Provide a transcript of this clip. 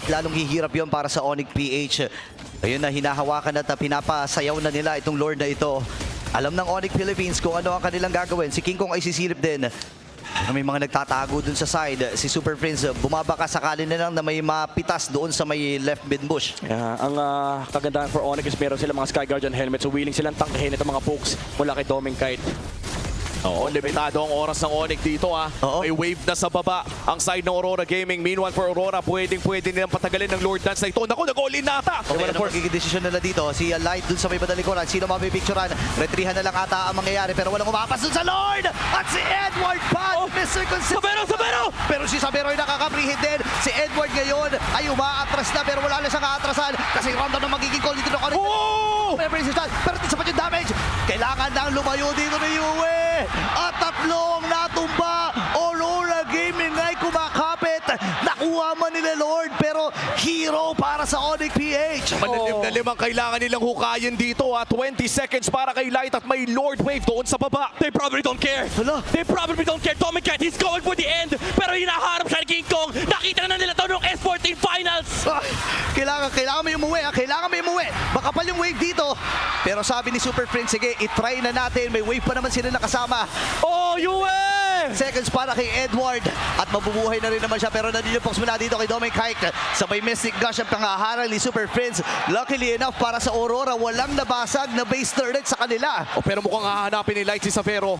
lalong hihirap yon para sa Onyx PH. Ayun na, hinahawakan at pinapasayaw na nila itong Lord na ito. Alam ng Onyx Philippines kung ano ang kanilang gagawin. Si King Kong ay sisilip din. May mga nagtatago dun sa side. Si Super Prince bumabaka sakali na lang na may mapitas doon sa may left mid bush. Ang kagandahan for Onyx is meron sila mga Sky Guardian helmet, so willing silang tangkahin itong mga pokes mula kay Doming Kite. Oo, limitado ang oras ng Onyx dito ha. Oo. May wave na sa baba ang side ng Aurora Gaming. Meanwhile for Aurora, pwede nilang patagalin ng Lord Dance na ito. Naku, nag-all-in na ata! Okay, ano magiging desisyon nila dito? Si Light dun sa may badalikuran. Sino mapipicturan? Retrihan na lang ata ang mangyayari pero walang umapas dun sa Lord! At si Edward pa! Mr. Consistent! Sabero! Pero si Sabero ay nakakaprehend din. Si Edward ngayon ay umaatras na pero wala na siyang aatrasan kasi random na magiging call dito ng Onyx. Oh! Pero sa yung damage. Kailangan nang lumayo dito ni Yue. At tatlong natumba. Aurora Gaming ay kumakapit. Nakuha man nila Lord pero hero para sa Onyx PH. Malalim na limang kailangan nilang hukayin dito ha. 20 seconds para kay Light at may Lord Wave doon sa baba. They probably don't care. Hala. They probably don't care. Doming Kite, he's going for the end. Pero hinaharap siya ni King Kong. Nakita na nila ito nung S14 Finals. Kailangan may umuwi. Kailangan may umuwi. Makapal yung wave dito. Pero sabi ni Super Prince, sige, itry na natin. May wave pa naman sila nakasama. Oh, Yue! Seconds para kay Edward. At mabubuhay na rin naman siya. Pero nandiyo Fox muna dito kay Doming Kite. Sabay Mystic Gush ang pangaharal ni Super Prince. Luckily enough para sa Aurora, walang nabasag na base turret sa kanila. Pero mukhang hahanapin ni Light si Savero.